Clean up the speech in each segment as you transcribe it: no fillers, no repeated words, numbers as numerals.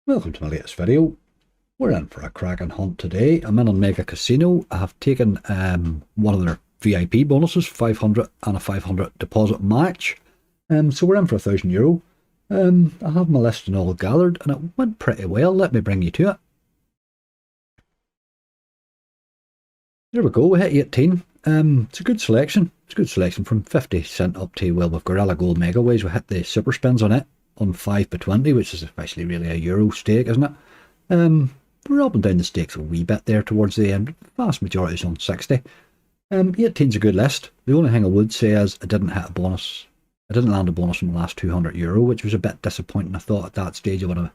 Welcome to my latest video. We're in for a cracking hunt today. I'm in on Mega Casino. I have taken one of their VIP bonuses, 500 and a 500 deposit match. So we're in for €1,000. I have my list and all gathered and it went pretty well. Let me bring you to it. There we go, we hit 18. It's a good selection. It's a good selection from 50 cent up to, well, with Gorilla Gold Megaways. We hit the super spins on it on 5x20, which is especially really a euro stake, isn't it? We're up and down the stakes a wee bit there towards the end. The vast majority is on 60. 18's a good list. The only thing I would say is I didn't hit a bonus. I didn't land a bonus from the last €200, which was a bit disappointing. I thought at that stage I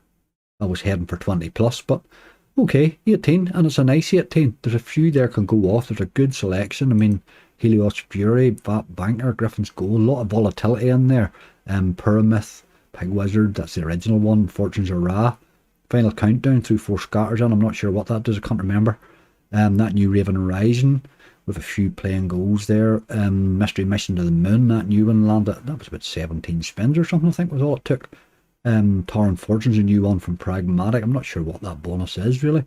was heading for 20 plus, but okay, 18, and it's a nice 18. There's a few there can go off. There's a good selection. I mean, Helios Fury, VAT Banker, Griffin's Gold, a lot of volatility in there. Pyramyth, Pig Wizard, that's the original one. Fortunes are Ra. Final Countdown through 4 scatters on. I'm not sure what that does. I can't remember. That new Raven Rising with a few playing goals there. Mystery Mission to the Moon. That new one landed. That was about 17 spins or something, I think was all it took. Torrent Fortunes, a new one from Pragmatic. I'm not sure what that bonus is really.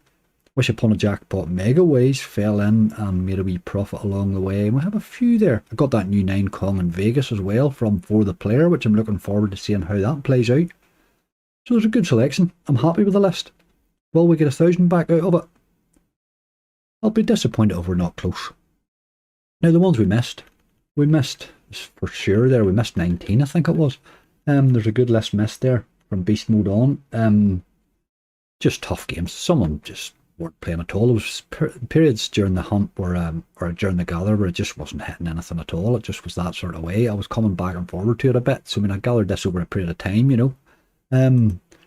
Wish Upon a Jackpot Megaways fell in and made a wee profit along the way. And we have a few there. I got that new 9 Kong in Vegas as well from For the Player, which I'm looking forward to seeing how that plays out. So there's a good selection. I'm happy with the list. Will we get 1,000 back out of it? I'll be disappointed if we're not close. Now the ones we missed for sure there. We missed 19, I think it was. There's a good list missed there from Beast Mode on. Just tough games. Some of them just weren't playing at all. There was periods during the hunt where, or during the gather where it just wasn't hitting anything at all. It just was that sort of way. I was coming back and forward to it a bit. So I mean, I gathered this over a period of time, you know.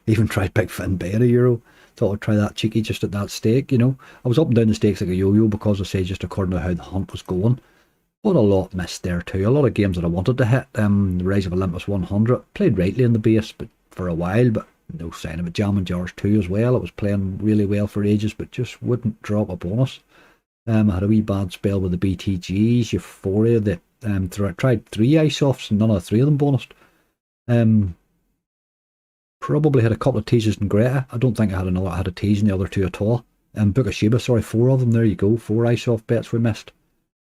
Even tried Big Fin Bay at €1. Thought I'd try that cheeky just at that stake, you know. I was up and down the stakes like a yo-yo because I say just according to how the hunt was going. But a lot missed there too. A lot of games that I wanted to hit. The Rise of Olympus 100. Played rightly in the base but for a while, but no sign of it. Jam and Jars 2 as well. It was playing really well for ages, but just wouldn't drop a bonus. I had a wee bad spell with the BTGs, Euphoria. I tried 3 ice-offs and none of the 3 of them bonused. Probably had a couple of teases in Greta. I don't think I had a tease in the other 2 at all. Book of Sheba, sorry, 4 of them. There you go. 4 ice-off bets we missed.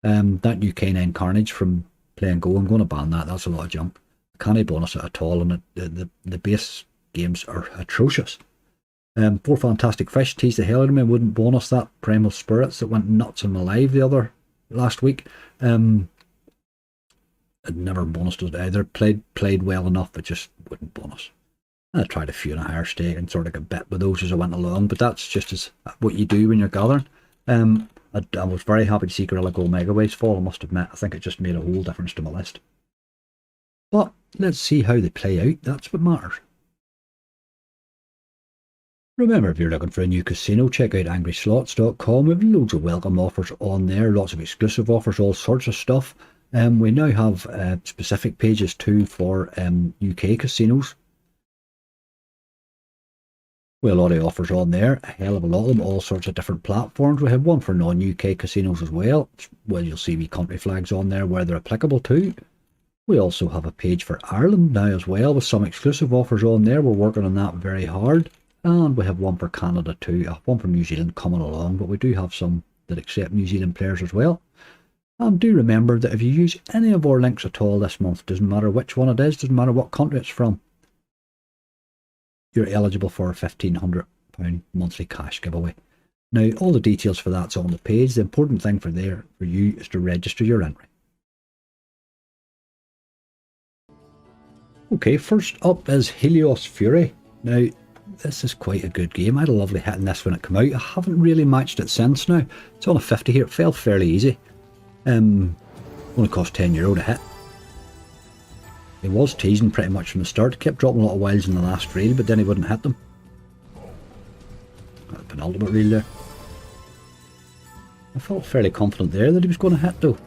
That new K9 Carnage from playing Go, I'm going to ban that. That's a lot of junk. I can't bonus it at all, and the base games are atrocious. 4 Fantastic Fish, teased the hell out of me. Wouldn't bonus that. Primal Spirits that went nuts in my live last week. I'd never bonused it either. Played well enough, but just wouldn't bonus. I tried a few in a higher stake and sort of got bit with those as I went along, but that's just as what you do when you're gathering. I was very happy to see Gorilla Gold Megaways fall, I must admit. I think it just made a whole difference to my list. But let's see how they play out. That's what matters. Remember, if you're looking for a new casino, check out angryslots.com. We have loads of welcome offers on there, lots of exclusive offers, all sorts of stuff. We now have specific pages too for UK casinos. We have a lot of offers on there, a hell of a lot of them, all sorts of different platforms. We have one for non-UK casinos as well. Well, you'll see wee country flags on there where they're applicable to. We also have a page for Ireland now as well with some exclusive offers on there. We're working on that very hard. And we have one for Canada too, one from New Zealand coming along, but we do have some that accept New Zealand players as well. And do remember that if you use any of our links at all this month, doesn't matter which one it is, doesn't matter what country it's from, you're eligible for a £1,500 monthly cash giveaway. Now, all the details for that's on the page. The important thing for you is to register your entry. Okay, first up is Helios Fury. Now, this is quite a good game. I had a lovely hit in this when it came out. I haven't really matched it since now. It's on a 50 here. It fell fairly easy. Only cost €10 to hit. He was teasing pretty much from the start. Kept dropping a lot of wilds in the last reel, but then he wouldn't hit them. Got the penultimate reel there. I felt fairly confident there that he was going to hit though.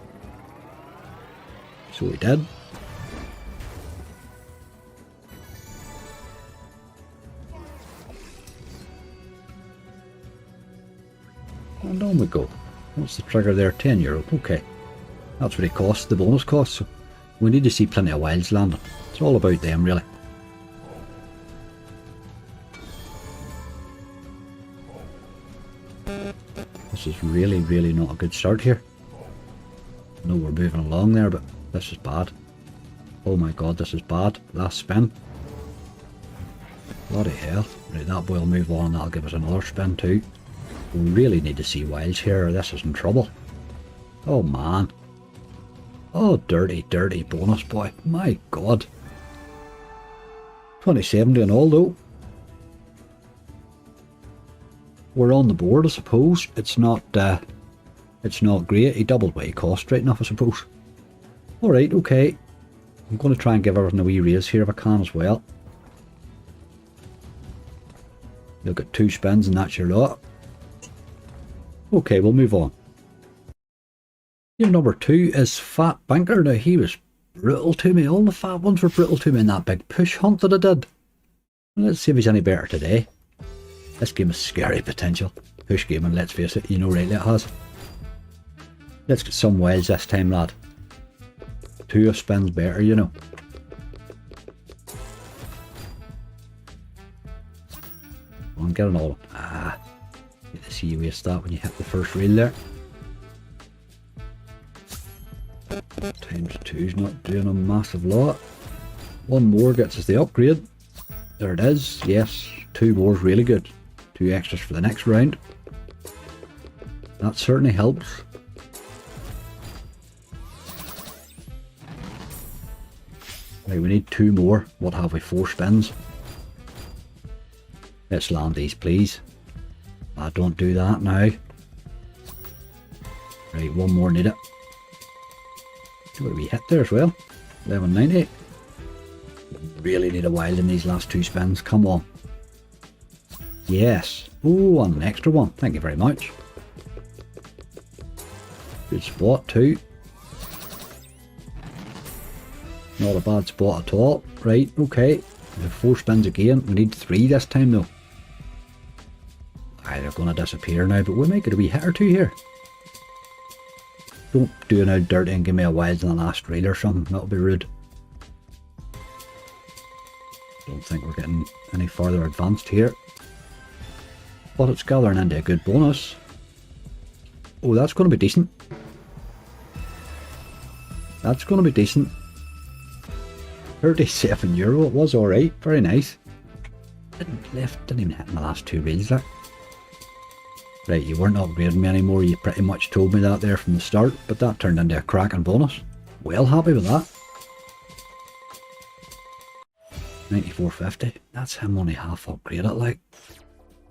So he did. And on we go. What's the trigger there? €10. Okay. That's what it costs, the bonus cost. So we need to see plenty of wilds landing. It's all about them really. is really, really not a good start here. I know we're moving along there, but this is bad. Oh my god, this is bad. Last spin. Bloody hell. Right, that boy will move on, that'll give us another spin too. We really need to see wilds here or this is in trouble. Oh man. Oh, dirty, dirty bonus boy. My god. 2070 and all though. We're on the board, I suppose. It's not great. He doubled what he cost right enough, I suppose. Alright, okay. I'm going to try and give everything a wee raise here if I can as well. You'll get 2 spins and that's your lot. Okay, we'll move on. Game number 2 is Fat Banker. Now he was brutal to me. All the fat ones were brutal to me in that big push hunt that I did. Let's see if he's any better today. This game has scary potential. Push game, and let's face it, you know rightly it has. Let's get some wilds this time, lad. 2 spins better, you know. Come on, get an all. Ah, get to see you waste that when you hit the first reel there. Times 2's not doing a massive lot. 1 more gets us the upgrade. There it is. Yes, 2 more is really good. 2 extras for the next round. That certainly helps. Right, we need 2 more. What have we? 4 spins. Let's land these, please. Don't do that now. Right, 1 more need it. What do we hit there as well? 1190. Really need a wild in these last 2 spins. Come on. Yes. Oh, and an extra one. Thank you very much. Good spot too. Not a bad spot at all. Right, okay. We have 4 spins again. We need 3 this time though. Aye, they're going to disappear now, but we might get a wee hit or 2 here. Don't do it out dirty and give me a wild in the last reel or something. That'll be rude. Don't think we're getting any further advanced here. But it's gathering into a good bonus. Oh, that's going to be decent. That's going to be decent. €37. It was alright. Very nice. Didn't even hit in the last 2 reels there. Right, you weren't upgrading me anymore. You pretty much told me that there from the start. But that turned into a cracking bonus. Well happy with that. 94.50. That's him only half upgraded like.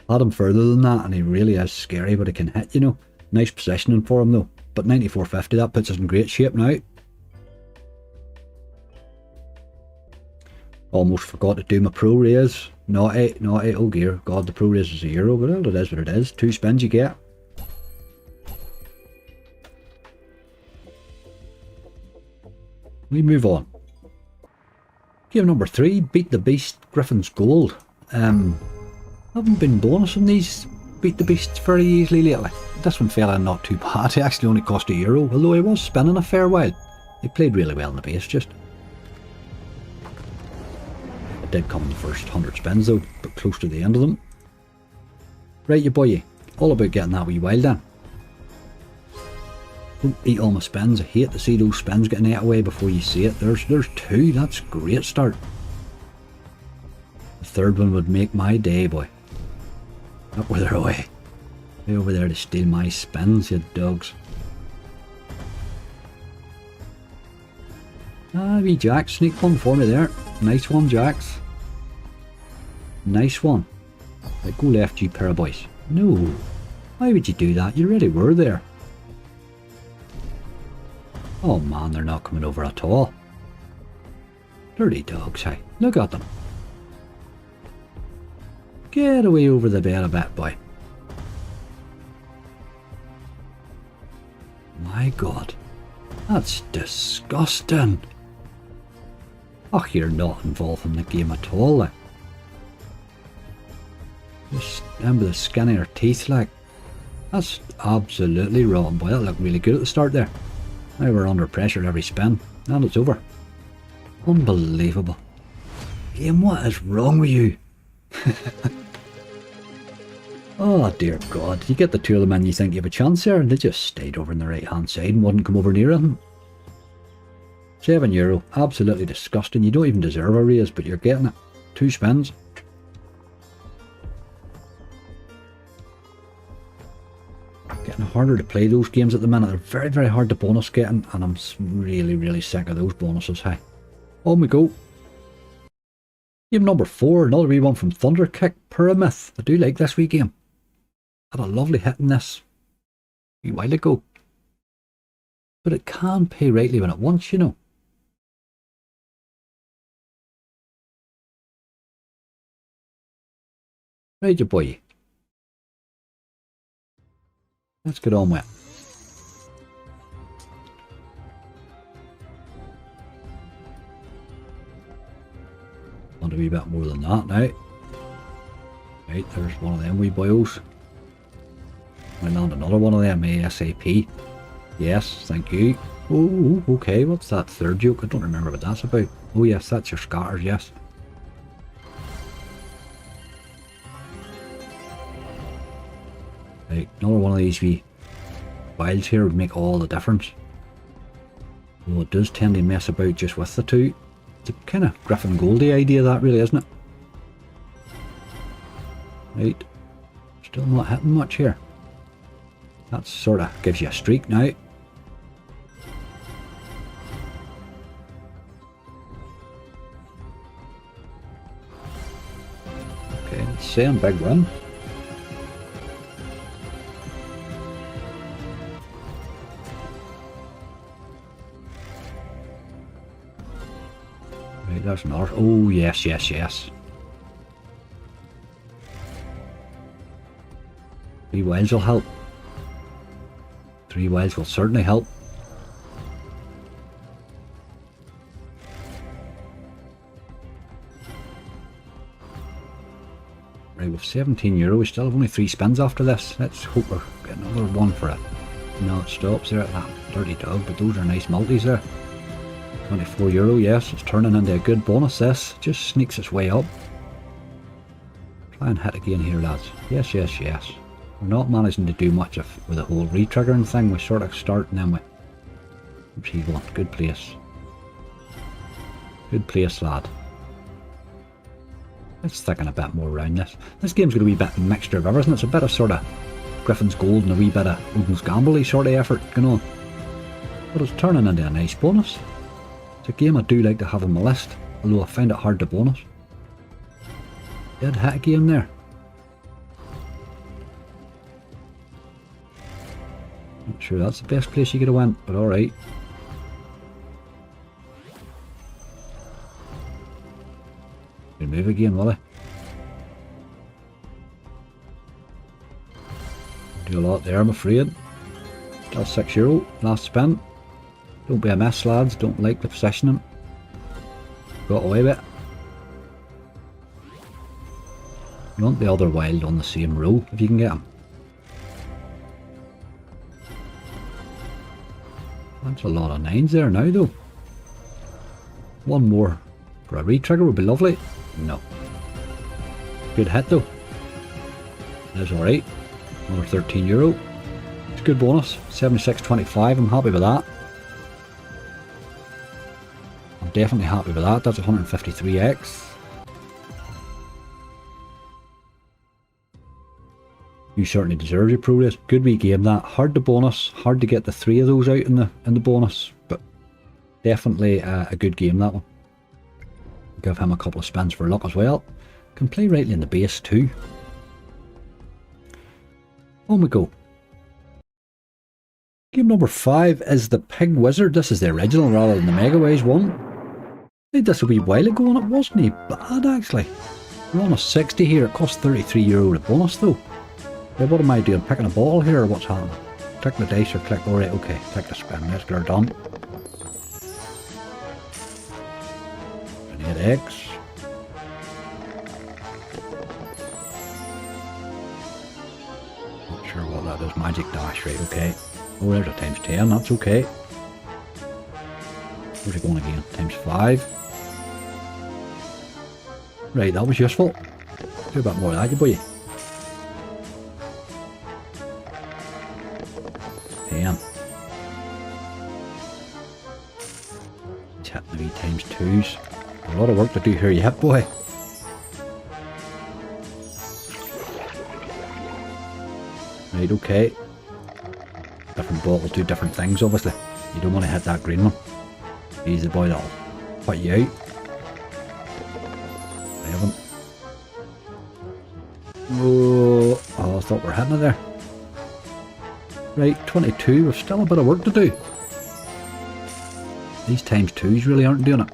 Had him further than that and he really is scary, but he can hit, you know. Nice positioning for him though. But 94.50, that puts us in great shape now. Almost forgot to do my pro raise. Naughty, naughty, oh dear. God, the pro raise is €1, but it is what it is. 2 spins you get. We move on. Game number 3, Beat the Beast, Griffin's Gold. Haven't been bonusing these Beat the Beasts very easily lately. This one fell in not too bad. He actually only cost €1, although he was spinning a fair while. He played really well in the base just. It did come in the first 100 spins though, but close to the end of them. Right, you boy, all about getting that wee wild then. Don't eat all my spins. I hate to see those spins getting ate away before you see it. There's 2. That's a great start. The 3rd one would make my day, boy. Up with her away. Way over there to steal my spins, you dogs. Ah, wee Jack, sneak one for me there. Nice one, Jax. Nice one. Right, go left, you pair of boys. No. Why would you do that? You already were there. Oh man, they're not coming over at all. Dirty dogs, hey. Look at them. Get away over the bed a bit, boy. My god. That's disgusting. Oh, you're not involved in the game at all, like. Just remember the skin of your teeth, like. That's absolutely rotten, boy. That looked really good at the start there. Now we're under pressure every spin, and it's over. Unbelievable. Game, what is wrong with you? Oh dear God, you get the two of them and you think you have a chance there, and they just stayed over on the right hand side and wouldn't come over near him. €7, absolutely disgusting. You don't even deserve a raise, but you're getting it. 2 spins. Getting harder to play those games at the minute. They're very, very hard to bonus getting, and I'm really, really sick of those bonuses. Hey, on we go. Game number 4, another wee one from Thunderkick, Pyramyth. I do like this wee game. Had a lovely hit in this a while ago. But it can pay rightly when it wants, you know. Right, your boy. Let's get on with it. Want a wee bit more than that now. Right, there's one of them wee boys. I land another one of them ASAP. Yes, thank you. Oh, okay, what's that third joke? I don't remember what that's about. Oh yes, that's your scatters, yes. Right, another one of these wee wilds here would make all the difference. Well, it does tend to mess about just with the two. It's a kind of Griffin Goldie idea, that really, isn't it? Right, still not hitting much here. That sort of gives you a streak now. Okay, it's saying big win. Right, there's another. Oh, yes, yes, yes. 3 wilds will help. 3 wilds will certainly help. Right, with €17, we still have only 3 spins after this. Let's hope we're getting another one for it. No, it stops there at that dirty dog, but those are nice multis there. €24, yes, it's turning into a good bonus. This just sneaks its way up. Try and hit again here, lads. Yes, yes, yes. We're not managing to do much with the whole re-triggering thing. We sort of start and then we... What's he want? Good place. Good place, lad. Let's thicken a bit more around this. This game's going to be a bit of a mixture of everything. It's a bit of sort of Griffin's Gold and a wee bit of Odin's Gamble-y sort of effort going on. But it's turning into a nice bonus. It's a game I do like to have on my list, although I find it hard to bonus. Did hit a game there. Not sure that's the best place you could have went, but alright. Move again, will I? Do a lot there, I'm afraid. Still €6. Last spin. Don't be a mess, lads. Don't like the positioning. Got away with it. You want the other wild on the same row if you can get him. That's a lot of 9s there now, though. One more for a re-trigger would be lovely. No. Good hit though. That's alright. Another €13. It's a good bonus. 76.25. I'm happy with that. I'm definitely happy with that. That's 153x. You certainly deserve your progress. Good wee game that. Hard to bonus. Hard to get the 3 of those out in the bonus. But definitely a good game, that one. Give him a couple of spins for luck as well. Can play rightly in the base too. On we go. Game number 5 is the Pig Wizard. This is the original rather than the Megaways one. I played this a wee while ago and it wasn't bad actually. We're on a 60 here. It costs €33 to bonus though. Now what am I doing? Picking a ball here or what's happening? Click the dice or click... Alright, okay. Click the spin. Let's get her done. 8x. Not sure what that is. Magic dash, right, okay. Oh, there's a times 10, that's okay. Where's it going again? Times 5. Right, that was useful. Do a bit more of that, you boy. times 2s. A lot of work to do here yet, boy. Right, okay. Different bottles do different things, obviously. You don't want to hit that green one. He's the boy that'll put you out. I haven't. Oh, I thought we were hitting it there. Right, 22. We've still a bit of work to do. These times 2s really aren't doing it.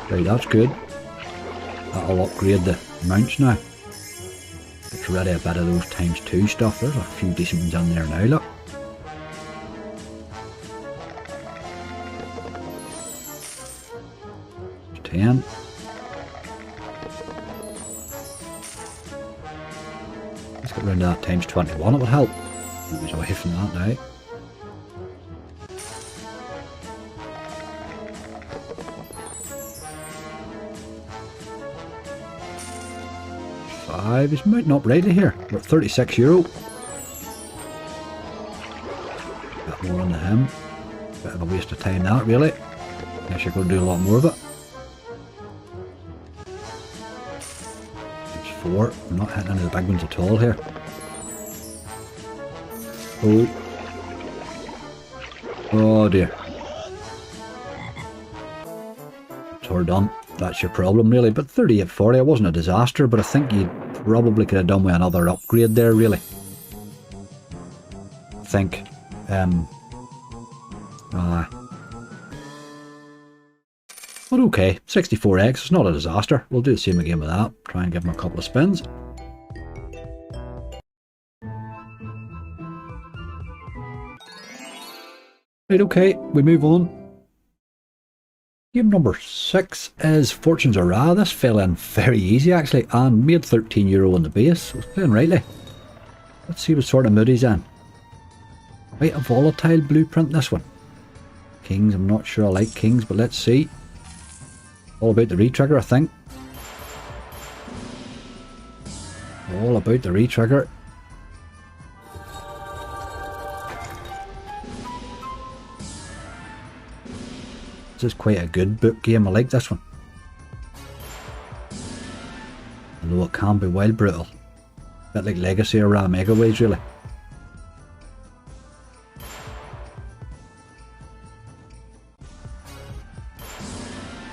Right, that's good. That'll upgrade the mounts now. Get rid of a bit of those times 2 stuff. There's a few decent ones in there now, look. There's 10. Let's get round to that times 21, it would help. Maybe away from that now. He's mounting up rightly here. We're at €36. Bit more on him. Bit of a waste of time that, really. Guess you're going to do a lot more of it. It's 4. We're not hitting any of the big ones at all here. Oh. Oh dear. It's all done. That's your problem, really. But 38.40, it wasn't a disaster, but I think you probably could have done with another upgrade there, really. I think. But okay, 64x, it's not a disaster. We'll do the same again with that. Try and give him a couple of spins. Right, okay, we move on. Game number 6 is Fortunes Are. This fell in very easy actually and made €13 on the base. I was playing rightly. Let's see what sort of mood he's in. Quite a volatile blueprint, this one. Kings, I'm not sure I like kings, but let's see. All about the retrigger, I think. All about the retrigger. This is quite a good book game, I like this one. Although it can be wild brutal. A bit like Legacy or Megaways, really.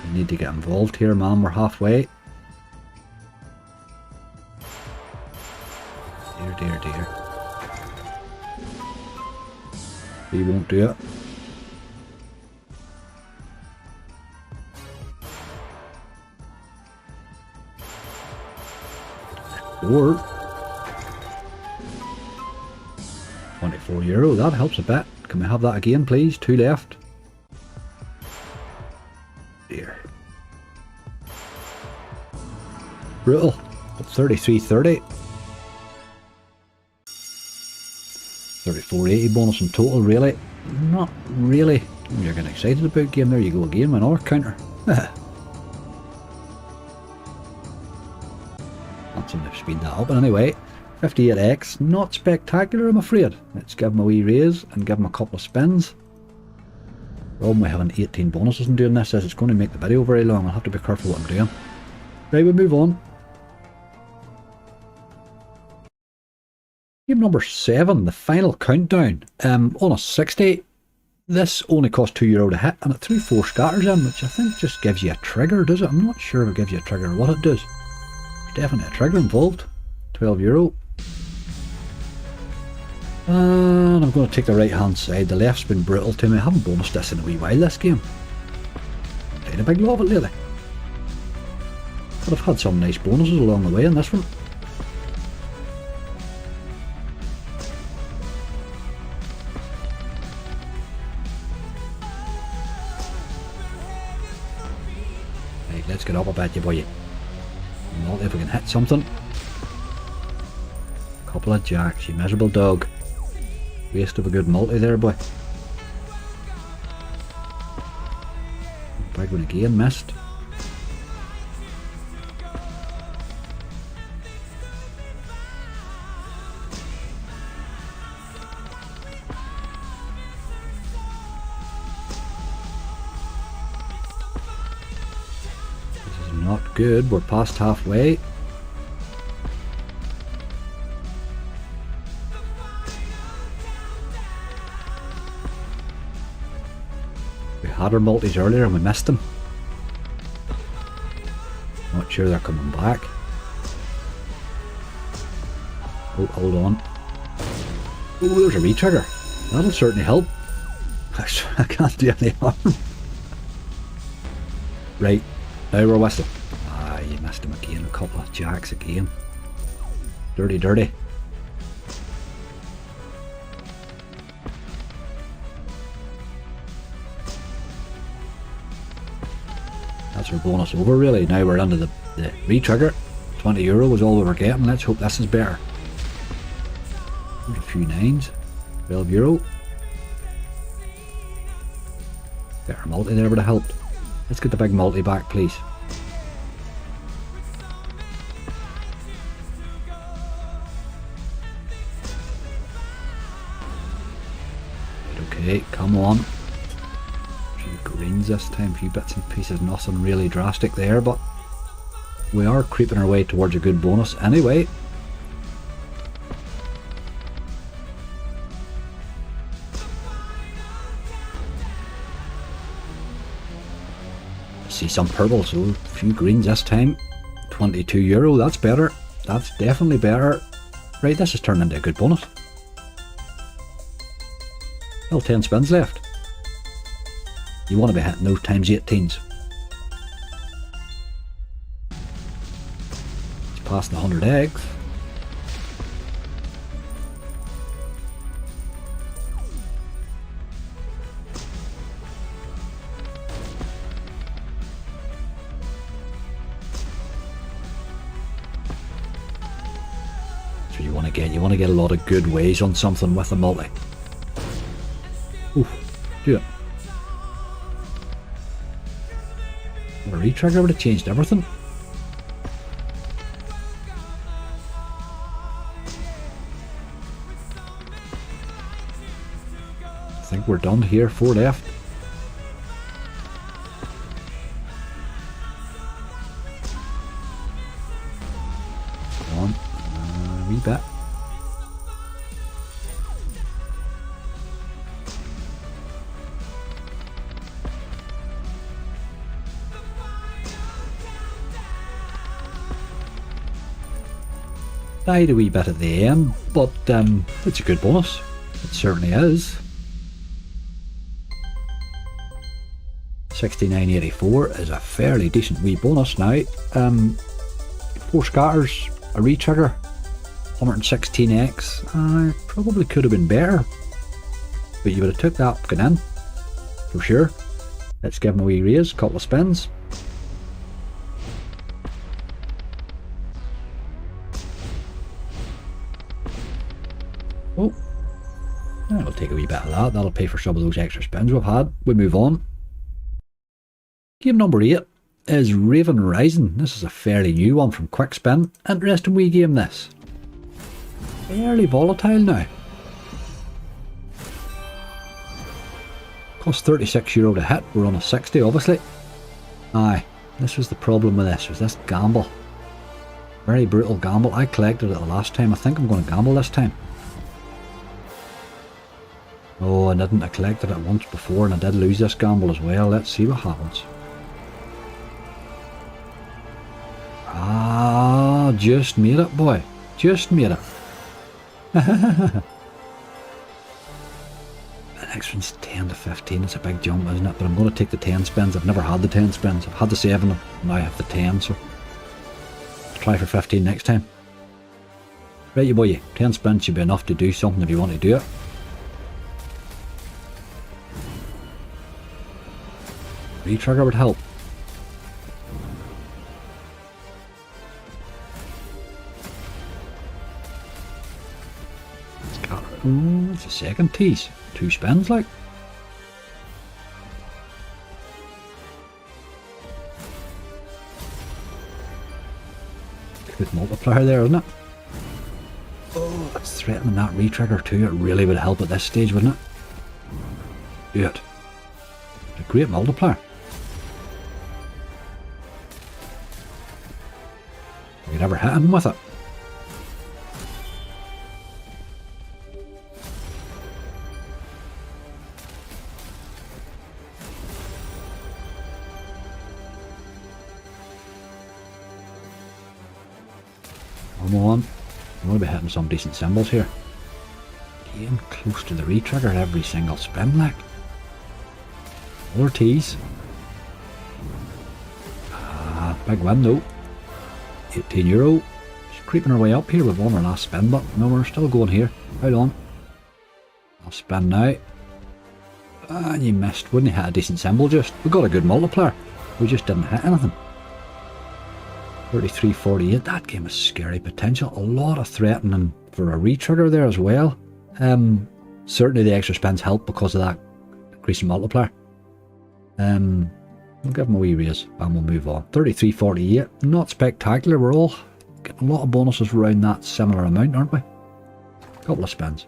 You need to get involved here, man, we're halfway. Dear, dear, dear. We won't do it. Or €24, that helps a bit. Can we have that again, please? 2 left. Dear. Brutal. 33.30. 34.80 bonus in total, really. Not really. You're getting excited about game. There you go again, another counter. They've speed that up, but anyway, 58x, not spectacular, I'm afraid. Let's give him a wee raise and give him a couple of spins. Problem with having 18 bonuses and doing this is it's going to make the video very long. I'll have to be careful what I'm doing. Right, we move on. Game number 7, the final countdown. On a 60, this only cost €2 to hit, and it threw 4 scatters in, which I think just gives you a trigger, does it? I'm not sure if it gives you a trigger or what it does. Definitely a trigger involved. €12. And I'm going to take the right hand side. The left's been brutal to me. I haven't bonused this in a wee while, this game. I'm playing a big lot of it lately. But I've had some nice bonuses along the way in this one. Right, let's get up about you, boy. Multi if we can hit something. Couple of jacks, you miserable dog. Waste of a good multi there, boy. Big one again, missed. good. We're past halfway. We had our multis earlier and we missed them. Not sure they're coming back. Oh, hold on. Oh, there's a retrigger. That'll certainly help. I can't do any harm. Right, now we're whistling. Ah, you missed him again. A couple of jacks again. Dirty, dirty. That's our bonus over, really. Now we're under the re-trigger. €20 was all we were getting. Let's hope this is better. There's a few nines. €12. Better multi there would have helped. Let's get the big multi back, please. Okay, come on. A few greens this time, a few bits and pieces, nothing really drastic there, but we are creeping our way towards a good bonus anyway. See some purple, so a few greens this time. €22, that's better. That's definitely better. Right, this has turned into a good bonus. Still 10 spins left. You want to be hitting those times 18s. It's past the 100 eggs. You want to get a lot of good ways on something with a multi. Oof, do it. A re-trigger would have changed everything. I think we're done here, 4 left. Come on, a wee bit. Died a wee bit at the end, but it's a good bonus. It certainly is. 69.84 is a fairly decent wee bonus now. 4 scatters, a re-trigger, 116x. Probably could have been better, but you would have took that going in for sure. Let's give him a wee raise, couple of spins. Oh, I'll take a wee bit of that. That'll pay for some of those extra spins we've had. We move on. Game number 8 is Raven Rising. This is a fairly new one from Quick Spin. Interesting wee game this. Fairly volatile now. Cost €36 to hit. We're on a 60 obviously. Aye, this was the problem with this, was this gamble. Very brutal gamble. I collected it the last time. I think I'm going to gamble this time. Oh, I didn't. I collected it once before and I did lose this gamble as well. Let's see what happens. Ah, just made it, boy. Just made it. The next one's 10 to 15. It's a big jump, isn't it? But I'm going to take the 10 spins. I've never had the 10 spins. I've had the 7, now I have the 10, so I'll try for 15 next time. Right, you boy, 10 spins should be enough to do something if you want to do it. Re-trigger would help. Oh, it's a second tease. 2 spins, like. Good multiplier there, isn't it? Oh, it's threatening that re-trigger too. It really would help at this stage, wouldn't it? Good. A great multiplier. ever hit him with it. Come on. I'm going to be hitting some decent symbols here. Getting close to the re-trigger every single spin, like. More tees. Big win though. €18. Just creeping our way up here. We've won our last spin, but no, we're still going here. How long? I'll spin now. And you missed. Wouldn't you hit a decent symbol just? We got a good multiplier. We just didn't hit anything. 33.48. That game has scary potential. A lot of threatening for a re-trigger there as well. Certainly the extra spins help because of that increasing multiplier. We'll give them a wee raise and we'll move on. 33.48. Not spectacular. We're all getting a lot of bonuses around that similar amount, aren't we? Couple of spins.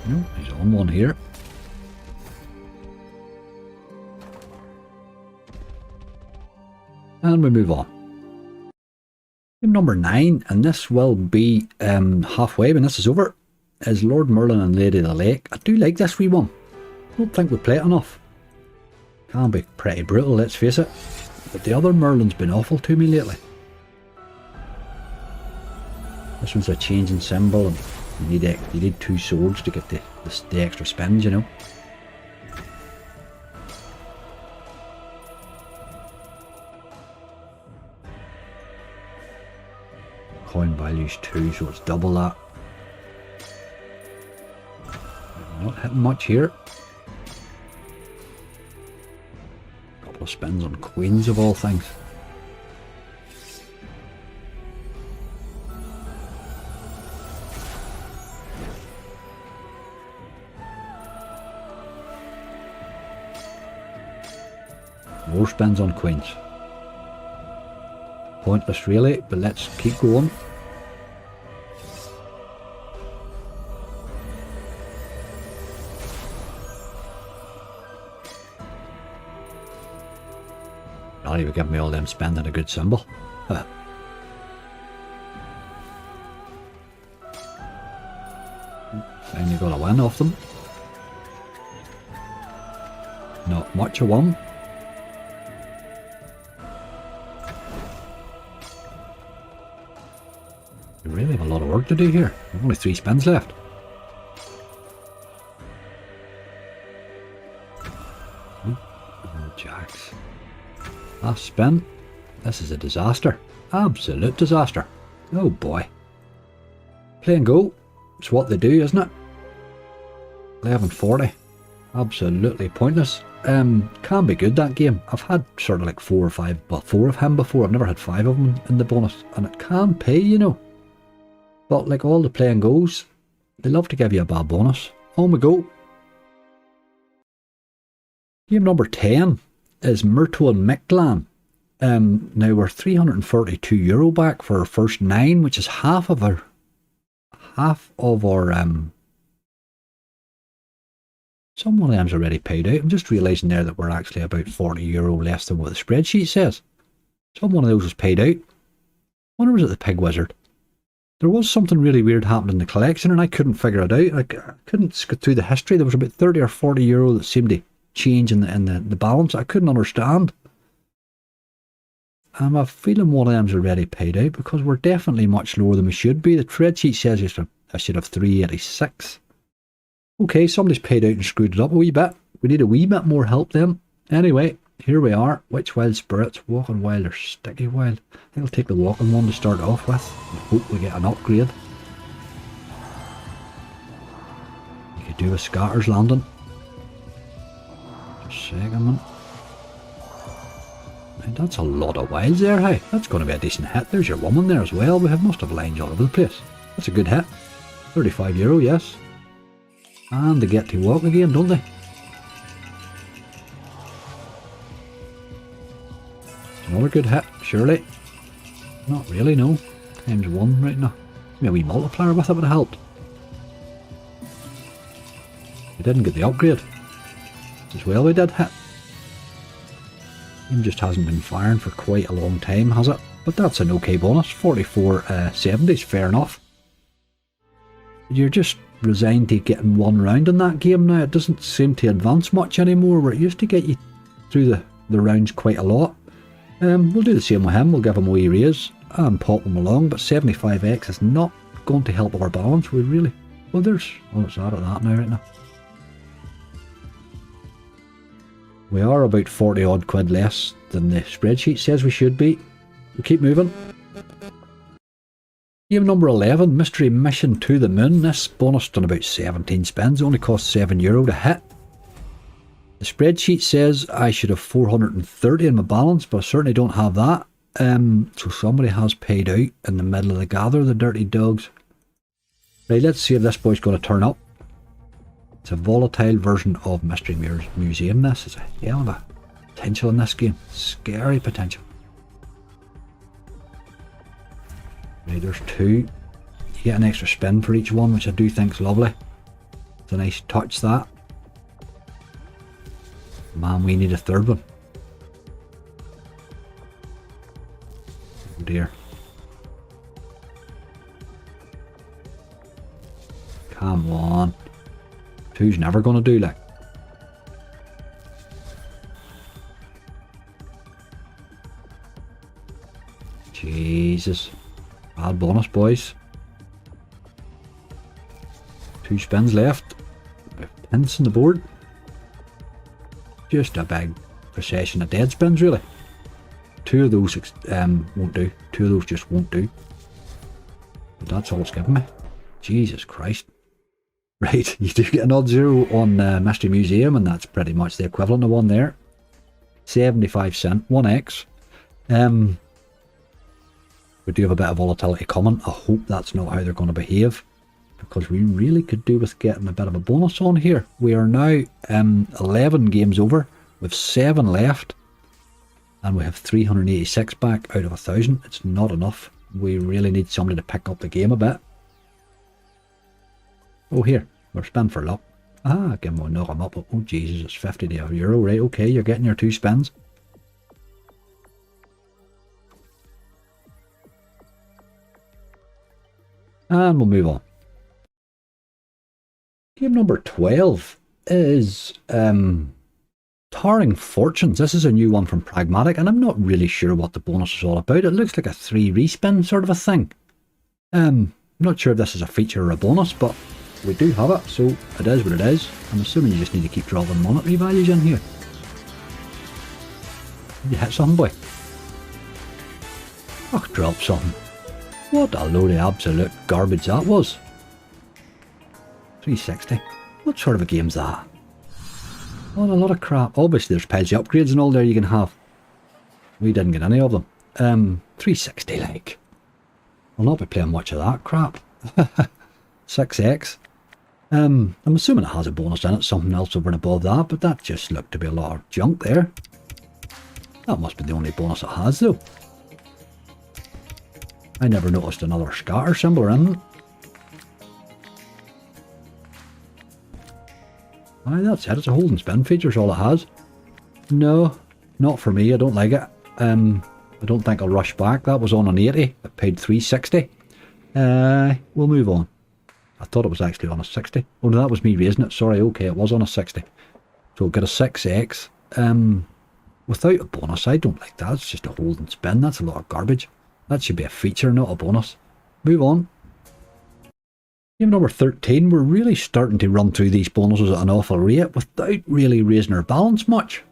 No, he's on one here. And we move on. Game number 9, and this will be halfway when this is over, is Lord Merlin and Lady of the Lake. I do like this wee one. I don't think we play it enough. Can be pretty brutal, let's face it. But the other Merlin's been awful to me lately. This one's a changing symbol, and you need 2 swords to get the extra spins, you know. Coin value's 2, so it's double that. Not hitting much here. Couple of spins on queens of all things. More spins on queens. Pointless really, but let's keep going. Not even give me all them spins and a good symbol. Huh. Finally got a win off them. Not much of one. We really have a lot of work to do here. There's only 3 spins left. Oh, jacks. Last spin. This is a disaster. Absolute disaster. Oh boy. Play and go. It's what they do, isn't it? 11.40. Absolutely pointless. Can be good, that game. I've had sort of like 4 or 5, well, 4 of him before. I've never had 5 of them in the bonus. And it can pay, you know. But like all the play and goes, they love to give you a bad bonus. On we go. Game number 10 is Muerto and Mictlan. Now we're €342 back for our first 9, which is half of our some of them's already paid out. I'm just realising there that we're actually about €40 less than what the spreadsheet says. Some one of those was paid out. I wonder was it the Pig Wizard? There was something really weird happening in the collection and I couldn't figure it out. I couldn't go through the history. There was about €30 or €40 that seemed to change in the balance. I couldn't understand. I'm a feeling one of them's already paid out because we're definitely much lower than we should be. The spreadsheet says I should have 386. Okay, somebody's paid out and screwed it up a wee bit. We need a wee bit more help then. Anyway, here we are. Witch Wild Spirits, Walking Wild or Sticky Wild? I think I'll take the Walking one to start off with and hope we get an upgrade. You could do a Scatter's Landing. Just a second, man. That's a lot of wilds there, hey. That's going to be a decent hit. There's your woman there as well. We must have lines all over the place. That's a good hit. €35, yes. And they get to walk again, don't they? Another good hit, surely. Not really, no. Times 1 right now. Maybe a wee multiplier with it would have helped. We didn't get the upgrade. As well we did hit. Game just hasn't been firing for quite a long time, has it? But that's an okay bonus. 44.70's fair enough. You're just resigned to getting one round in that game now. It doesn't seem to advance much anymore, where it used to get you through the rounds quite a lot. We'll do the same with him. We'll give him a wee raise and pop him along, but 75x is not going to help our balance. We really... Well, there's... Oh, it's out of that now, right now. We are about 40 odd quid less than the spreadsheet says we should be. We'll keep moving. Game number 11, Mystery Mission to the Moon. This bonus done about 17 spins, only cost €7 to hit. The spreadsheet says I should have 430 in my balance, but I certainly don't have that. So somebody has paid out in the middle of the gather, the dirty dogs. Right, let's see if this boy's going to turn up. It's a volatile version of Mystery Museum. This is a hell of a potential in this game. Scary potential. Right, there's two. You get an extra spin for each one, which I do think's lovely. It's a nice touch, that. Man, we need a third one. Oh dear. Come on. Two's never going to do, like. Jesus. Bad bonus, boys. 2 spins left. Pins on the board. Just a big procession of dead spins, really. 2 of those won't do. 2 of those just won't do. But that's all it's given me. Jesus Christ. Right, you do get an odd 0 on Mystery Museum, and that's pretty much the equivalent of one there. 75 cent, 1x. We do have a bit of volatility coming. I hope that's not how they're going to behave, because we really could do with getting a bit of a bonus on here. We are now 11 games over, with 7 left, and we have 386 back out of 1,000. It's not enough. We really need somebody to pick up the game a bit. Oh, here, we're spin for luck. Ah, give him a knock him up. Oh, Jesus, it's 50 to €1. Right, okay, you're getting your 2 spins. And we'll move on. Game number 12 is Towering Fortunes. This is a new one from Pragmatic, and I'm not really sure what the bonus is all about. It looks like a 3 respin sort of a thing. I'm not sure if this is a feature or a bonus, but we do have it, so it is what it is. I'm assuming you just need to keep dropping monetary values in here. Did you hit something, boy? Oh, drop something. What a load of absolute garbage that was. 360. What sort of a game's that? What a lot of crap. Obviously there's pledge upgrades and all there you can have. We didn't get any of them. 360 like. I'll not be playing much of that crap. 6x. I'm assuming it has a bonus in it, something else over and above that, but that just looked to be a lot of junk there. That must be the only bonus it has though. I never noticed another scatter symbol or anything. Aye, that's it. It's a hold and spin feature, is all it has. No, not for me. I don't like it. I don't think I'll rush back. That was on an 80. I paid 360. We'll move on. I thought it was actually on a 60. Oh no, that was me raising it. Sorry, okay, it was on a 60. So we'll get a 6x. Without a bonus, I don't like that. It's just a hold and spin. That's a lot of garbage. That should be a feature, not a bonus. Move on. Game number 13, we're really starting to run through these bonuses at an awful rate without really raising our balance much.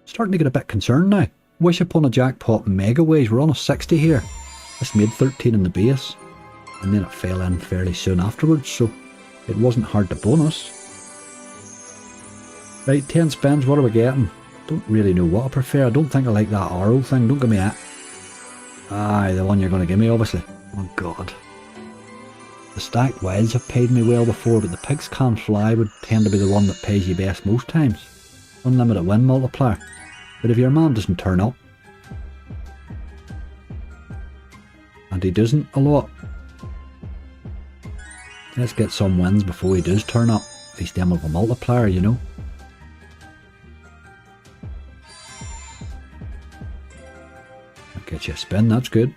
Starting to get a bit concerned now. Wish upon a Jackpot Megaways. We're on a 60 here. This made 13 in the base, and then it fell in fairly soon afterwards, so it wasn't hard to bonus. Right, 10 spins, what are we getting? Don't really know what I prefer. I don't think I like that arrow thing. Don't give me that. Aye, the one you're going to give me, obviously. Oh god. The stacked wilds have paid me well before, but the pigs can't fly would tend to be the one that pays you best most times. Unlimited win multiplier. But if your man doesn't turn up, and he doesn't a lot, let's get some wins before he does turn up. At least them with a multiplier, you know. Gets you a spin, that's good.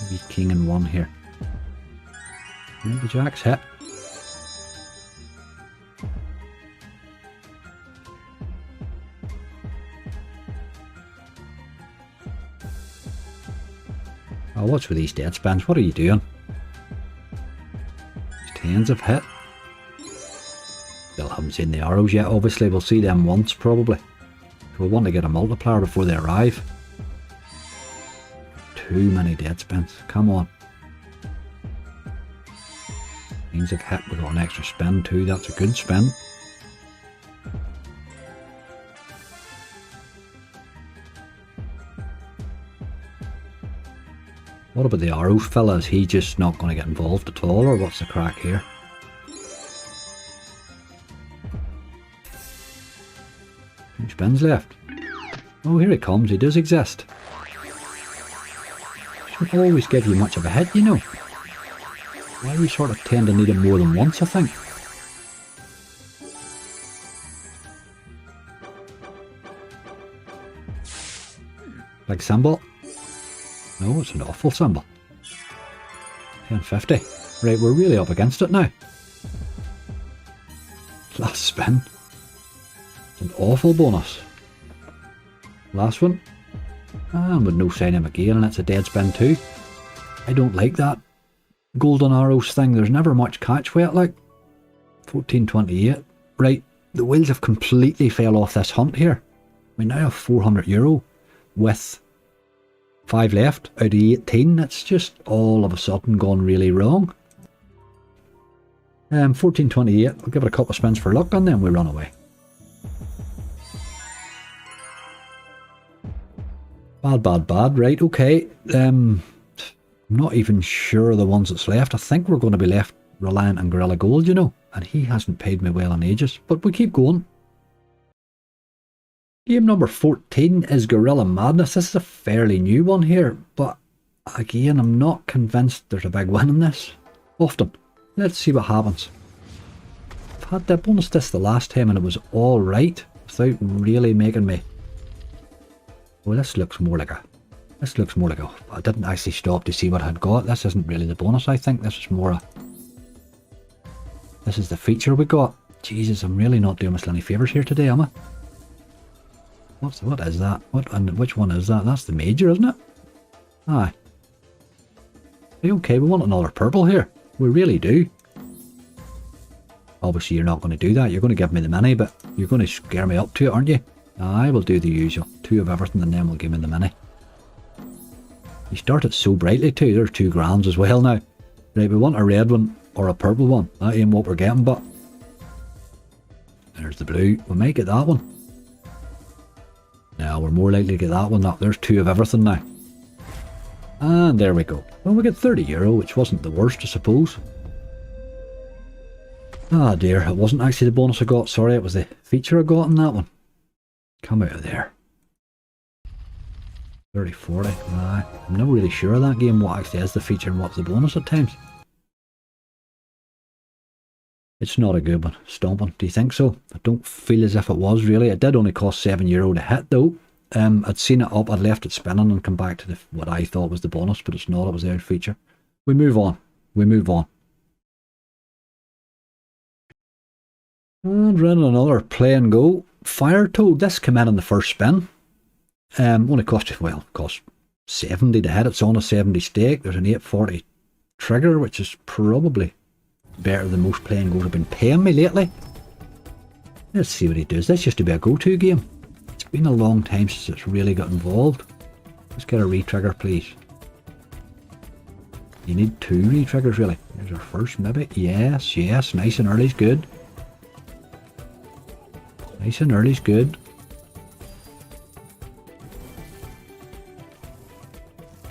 Maybe king and one here. The jack's hit. Oh, what's with these dead spins? What are you doing? These tens have hit. Still haven't seen the arrows yet, obviously. We'll see them once, probably. We'll want to get a multiplier before they arrive. Too many dead spins. Come on. Tens have hit. We've got an extra spin too. That's a good spin. What about the arrows fella? Is he just not going to get involved at all, or what's the crack here? Two spins left. Oh, here he comes. He does exist. Should always give you much of a hit, you know. Why we sort of tend to need him more than once, I think. Big symbol. No, it's an awful symbol. 1050. Right, we're really up against it now. Last spin. It's an awful bonus. Last one. And with no sign of him again, and it's a dead spin too. I don't like that golden arrows thing. There's never much catch with it, like. 1428. Right, the wheels have completely fell off this hunt here. We now have €400 with 5 left out of 18. It's just all of a sudden gone really wrong. 1428. I'll give it a couple of spins for luck and then we run away. Bad. Right, okay. I'm not even sure of the ones that's left. I think we're going to be left reliant on Gorilla Gold, you know. And he hasn't paid me well in ages. But we keep going. Game number 14 is Gorilla Madness. This is a fairly new one here, but again, I'm not convinced there's a big win in this. Often. Let's see what happens. I've had the bonus disc the last time and it was alright, without really making me... Well, this looks more like a... I didn't actually stop to see what I'd got. This isn't really the bonus, I think. This is more a... This is the feature we got. Jesus, I'm really not doing myself any favours here today, am I? What is that? Which one is that? That's the major, isn't it? Aye. Okay, we want another purple here. We really do. Obviously, you're not going to do that. You're going to give me the mini, but you're going to scare me up to it, aren't you? Aye, we'll do the usual. 2 of everything, and then we'll give me the mini. You start it so brightly too. There's 2 grands as well now. Right, we want a red one or a purple one. That ain't what we're getting, but... There's the blue. We might get that one. Now we're more likely to get that one. No, there's 2 of everything now. And there we go. Well, we get €30, which wasn't the worst, I suppose. Ah dear, it wasn't actually the bonus I got. Sorry, it was the feature I got in that one. Come out of there. 30-40. I'm not really sure of that game, what actually is the feature and what's the bonus at times. It's not a good one. Stomping. Do you think so? I don't feel as if it was really. It did only cost €7 to hit though. I'd seen it up, I'd left it spinning and come back to what I thought was the bonus, but it's not. It was their feature. We move on. And running another play and go. Fire Toad. This came in the first spin. Only cost 70 to hit. It's on a 70 stake. There's an 840 trigger, which is probably better than most playing goes have been paying me lately. Let's see what he does. This used to be a go-to game. It's been a long time since it's really got involved. Let's get a re-trigger, please. You need 2 re-triggers, really. There's our first, maybe. Yes. Nice and early's good.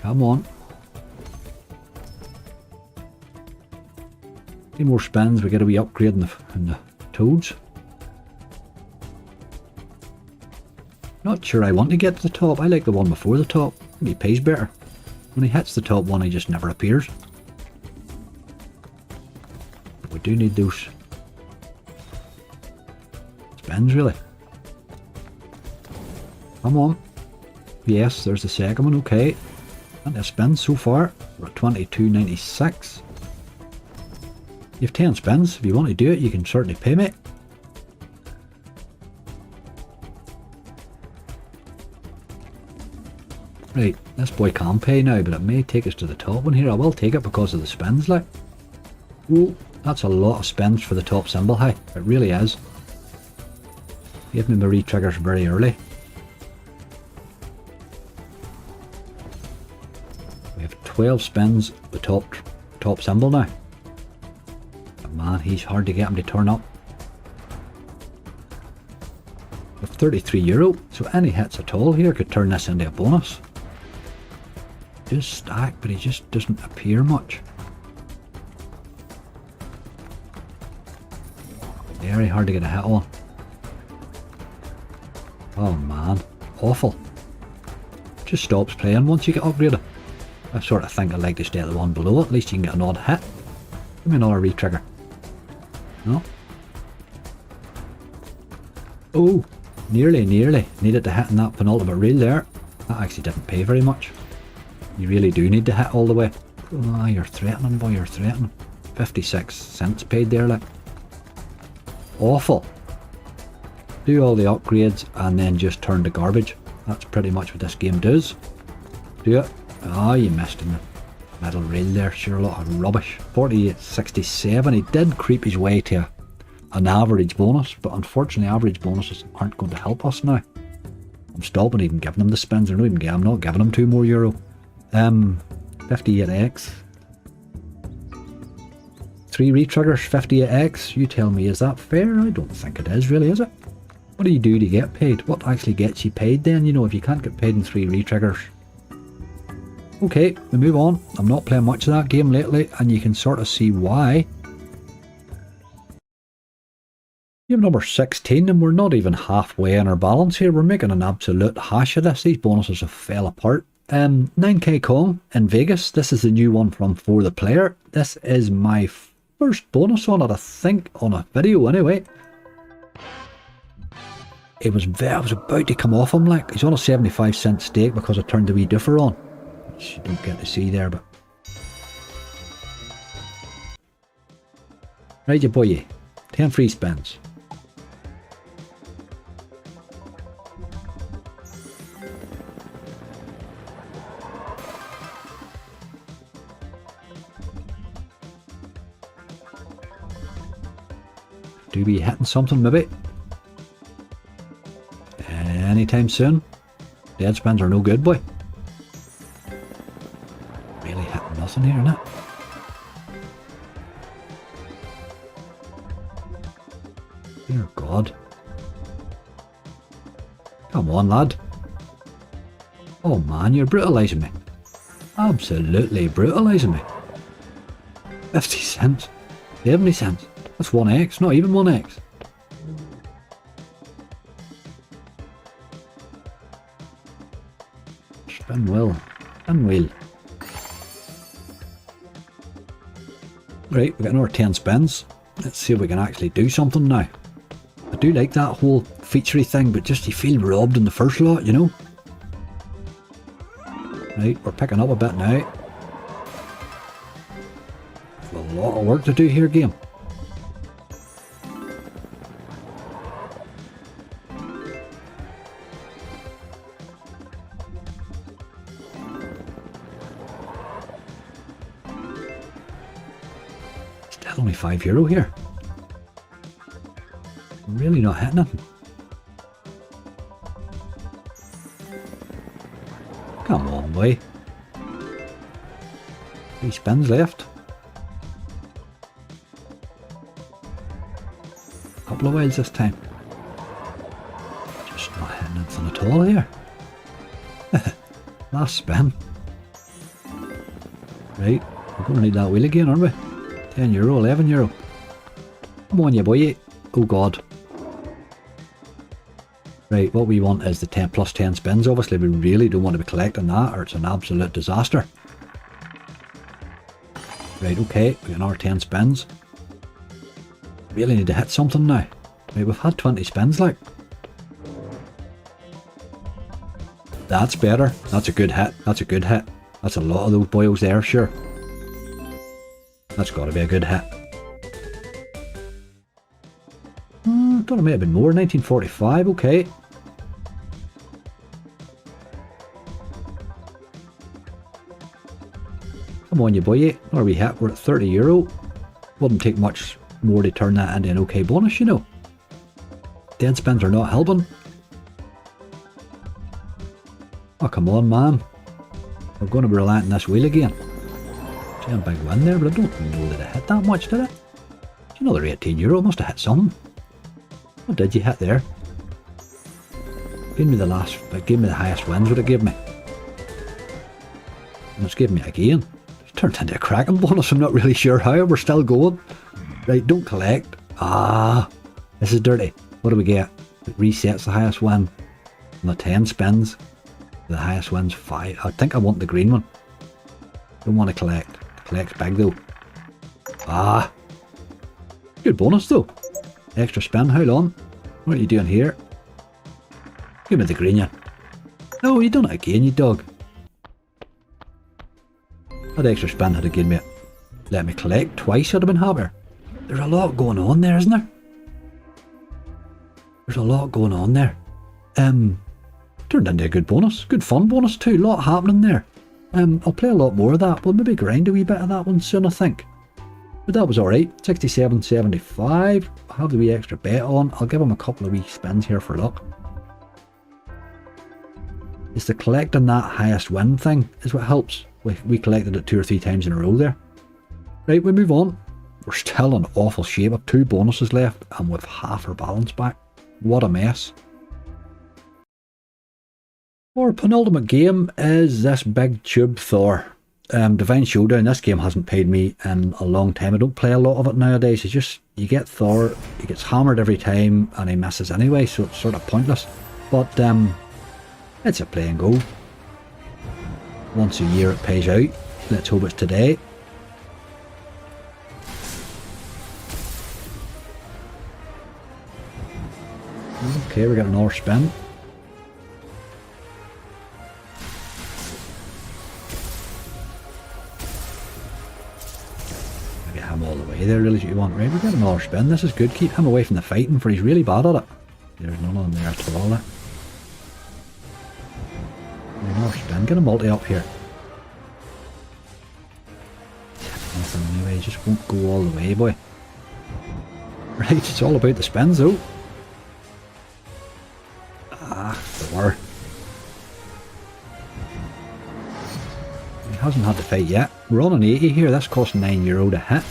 Come on. 2 more spins, we get a wee upgrade in the toads. Not sure I want to get to the top. I like the one before the top. He pays better. When he hits the top one, he just never appears. But we do need those spins, really. Come on. Yes, there's the second one, okay. And a spin so far. We're at 22.96. You have 10 spins. If you want to do it, you can certainly pay me. Right, this boy can pay now, but it may take us to the top one here. I will take it because of the spins, like. Ooh, that's a lot of spins for the top symbol, hey. It really is. Give me my re-triggers very early. We have 12 spins at the top symbol now. But man, he's hard to get him to turn up. With €33, so any hits at all here could turn this into a bonus. Just stack, but he just doesn't appear much. Very hard to get a hit on. Oh man, awful. Just stops playing once you get upgraded. I sort of think I'd like to stay at the one below, at least you can get an odd hit. Give me another re-trigger. No? Oh, nearly. Needed to hit in that penultimate reel there. That actually didn't pay very much. You really do need to hit all the way. Oh, you're threatening, boy, you're threatening. 56 cents paid there, like. Awful. Do all the upgrades and then just turn to garbage. That's pretty much what this game does. Do it. Ah, you missed in the middle rail there. Sure, a lot of rubbish. 48.67. He did creep his way to an average bonus, but unfortunately average bonuses aren't going to help us now. I'm stopping even giving him the spins. I'm not giving him €2 more. 58x. 3 re-triggers, 58x. You tell me, is that fair? I don't think it is, really, is it? What do you do to get paid? What actually gets you paid then? You know, if you can't get paid in 3 re-triggers. Okay, we move on. I'm not playing much of that game lately, and you can sort of see why. Game number 16, and we're not even halfway in our balance here. We're making an absolute hash of this. These bonuses have fell apart. 9k Kong in Vegas. This is the new one from For the Player. This is my first bonus on it, I think, on a video anyway. I was about to come off him, like. He's on a 75-cent stake because I turned the wee doofer on, which you don't get to see there, but right, you boy, 10 free spins. Do we hitting something maybe? Anytime soon? Dead spins are no good, boy. Really hitting nothing here, innit? Dear God. Come on, lad. Oh man, you're brutalising me. Absolutely brutalising me. 50 cents. 70 cents. That's 1x, not even 1x. Spin wheel. Spin wheel. Right, we got another 10 spins. Let's see if we can actually do something now. I do like that whole featurey thing, but just you feel robbed in the first lot, you know? Right, we're picking up a bit now. A lot of work to do here, game. Still only €5 here. I'm really not hitting it. Come on, boy. 3 spins left. Couple of whales this time. Just not hitting anything at all here. Last spin. Right, we're going to need that wheel again, aren't we? €10, €11. Come on, you boy. Oh God. Right, what we want is the 10 plus 10 spins. Obviously, we really don't want to be collecting that, or it's an absolute disaster. Right, okay, we got another 10 spins. Really need to hit something now. Right, we've had 20 spins, like. That's better. That's a good hit. That's a good hit. That's a lot of those boils there, sure. That's got to be a good hit. I thought it may have been more. 1945, okay. Come on, you boy. What are we hit? We're at €30. Wouldn't take much more to turn that into an okay bonus, you know. Dead spins are not helping. Oh, come on, man. We're going to be relenting this wheel again. See a big win there, but I don't know that it hit that much, did it? Another €18. Must have hit something. What did you hit there? Give me the last, give me the highest wins what it gave me. And it's given me again. It's turned into a cracking bonus, I'm not really sure how, we're still going. Right, don't collect. Ah, this is dirty. What do we get? It resets the highest win. On the 10 spins, the highest win's 5. I think I want the green one. Don't want to collect. Collect's big though. Ah, good bonus though. Extra spin, how long? What are you doing here? Give me the green one. No, you done it again, you dog. That extra spin had to give me it. Let me collect twice, I'd have been happier. There's a lot going on there, isn't there? There's a lot going on there. Turned into a good bonus. Good fun bonus too. A lot happening there. I'll play a lot more of that. We'll maybe grind a wee bit of that one soon, I think. But that was alright. 67.75. I'll have the wee extra bet on. I'll give him a couple of wee spins here for luck. It's the collecting that highest win thing is what helps. We collected it 2 or 3 times in a row there. Right, we move on. We're still in awful shape. I've 2 bonuses left and with half our balance back. What a mess. Our penultimate game is this big tube Thor. Divine Showdown. This game hasn't paid me in a long time. I don't play a lot of it nowadays. You get Thor, he gets hammered every time and he misses anyway, so it's sort of pointless. But it's a play and go. Once a year it pays out. Let's hope it's today. Okay, we got another spin. Get him all the way there, really, is what you want. Right, we got another spin. This is good. Keep him away from the fighting, for he's really bad at it. There's none of them there at all. Another spin. Get a multi up here. Nothing anyway, just won't go all the way, boy. Right, it's all about the spins though. Ah, Thor. He hasn't had to fight yet. We're on an 80 here. That's costing €9 to hit.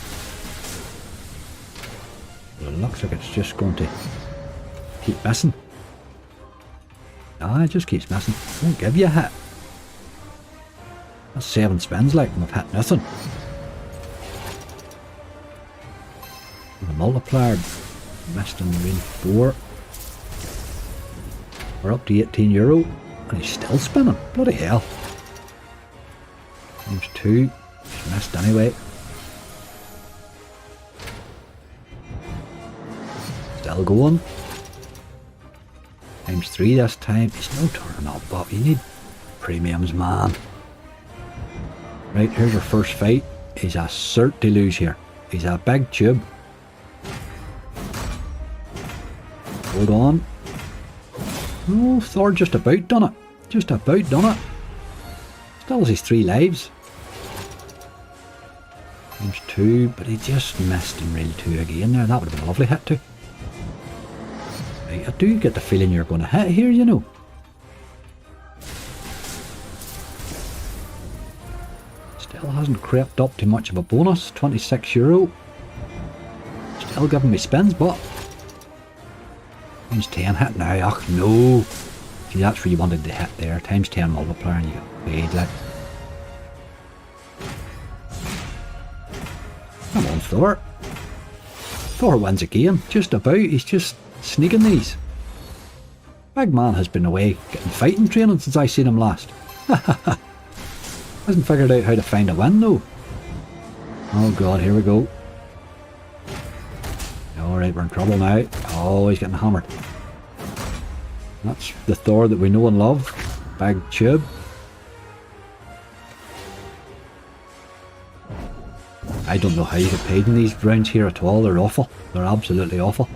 Well, it looks like it's just going to keep missing. Ah, it just keeps missing. Won't give you a hit. That's 7 spins like, and I've hit nothing. The multiplier missed in the range 4. We're up to €18 and he's still spinning. Bloody hell. Times 2. He's missed anyway. Still going. Times 3 this time. He's no turning up, but you need premiums, man. Right, here's our first fight. He's a cert to lose here. He's a big tube. Hold on. Oh, Thor just about done it. Just about done it. Still has his 3 lives. Times 2, but he just missed in rail 2 again there. That would have been a lovely hit too. Right, I do get the feeling you're going to hit here, you know. Still hasn't crept up to much of a bonus. €26. Still giving me spins, but times 10 hit now. Ugh, no. See, that's where you wanted to hit there. Times 10 multiplier and you got paid like. Come on, Thor. Thor wins again. Just about. He's just sneaking these. Big man has been away getting fighting training since I seen him last. Hasn't figured out how to find a win though. Oh god, here we go. Alright, we're in trouble now. Oh, he's getting hammered. That's the Thor that we know and love. Big tube. I don't know how you get paid in these rounds here at all. They're awful. They're absolutely awful.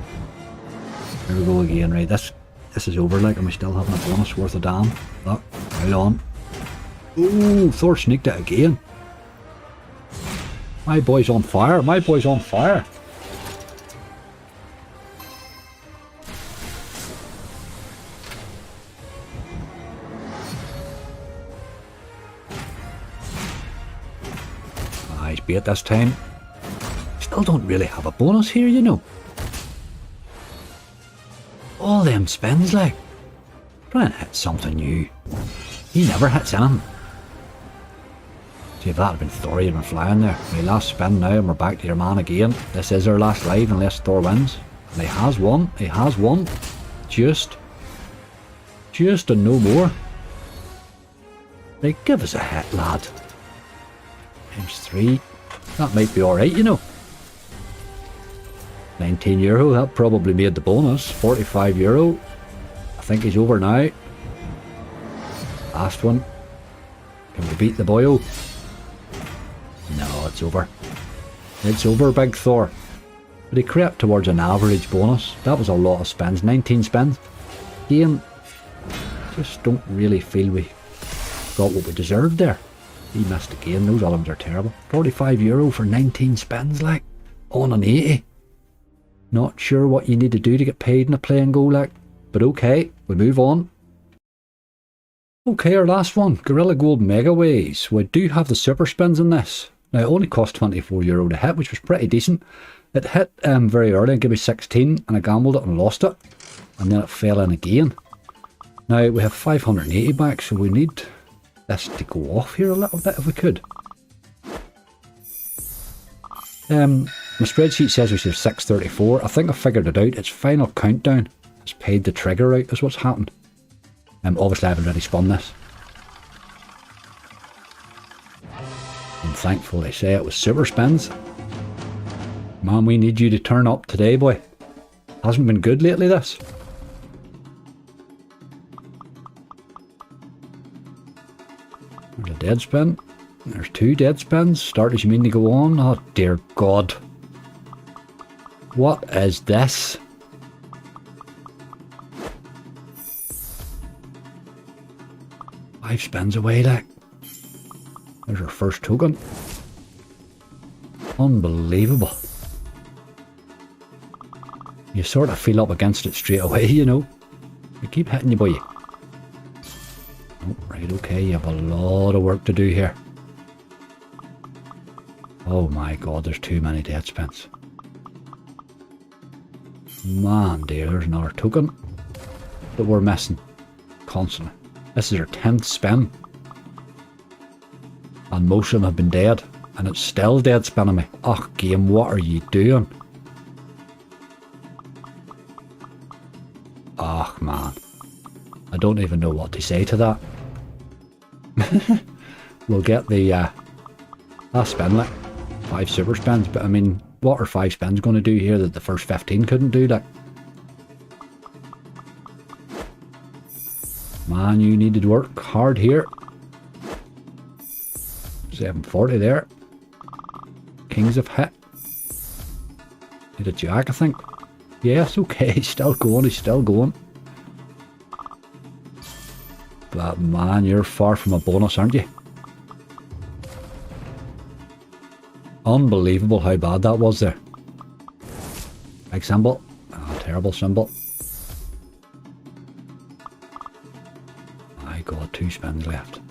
Here we go again, right? This is over, like, and we still haven't a bonus worth a damn. Look, right on. Ooh, Thor sneaked it again. My boy's on fire. My boy's on fire. He's beat this time. Still don't really have a bonus here, you know. All them spins, like. Try and hit something new. He never hits anything. See, if that had been Thor, you'd been flying there. My last spin now, and we're back to your man again. This is our last live unless Thor wins. And he has won. He has won. Just and no more. Right, give us a hit, lad. Times 3. That might be alright, you know. €19, that probably made the bonus. €45. I think he's over now. Last one. Can we beat the boyo? No, it's over. It's over, Big Thor. But he crept towards an average bonus. That was a lot of spins. 19 spins. Again, just don't really feel we got what we deserved there. He missed again. Those other ones are terrible. €45 for 19 spins, like. On an 80. Not sure what you need to do to get paid in a play and go, like. But okay, we move on. Okay, our last one. Gorilla Gold Megaways. We do have the super spins in this. Now, it only cost €24 to hit, which was pretty decent. It hit very early and gave me 16, and I gambled it and lost it. And then it fell in again. Now, we have 580 back, so we need this to go off here a little bit if we could. My spreadsheet says we have 634. I think I figured it out. Its final countdown has paid the trigger out, is what's happened. Obviously, I haven't already spun this. I'm thankful they say it was super spins. Man, we need you to turn up today, boy. Hasn't been good lately, this. There's a dead spin. There's 2 dead spins. Start as you mean to go on. Oh, dear God. What is this? Five spins away, like. There's our first token. Unbelievable. You sort of feel up against it straight away, you know. You keep hitting you, boy. Oh, right, okay, you have a lot of work to do here. Oh my God, there's too many dead spins. Man, dear, there's another token that we're missing constantly. This is our 10th spin. And most of them have been dead. And it's still dead spinning me. Oh, game, what are you doing? Oh, man. I don't even know what to say to that. We'll get the last spin, like. 5 super spins. But, I mean, what are 5 spins going to do here that the first 15 couldn't do, like? Man, you needed to work hard here. 740 there. Kings have hit. Need a jack, I think. Yes, okay, he's still going, he's still going. But man, you're far from a bonus, aren't you? Unbelievable how bad that was there. Big symbol. Oh, terrible symbol. My God, 2 spins left.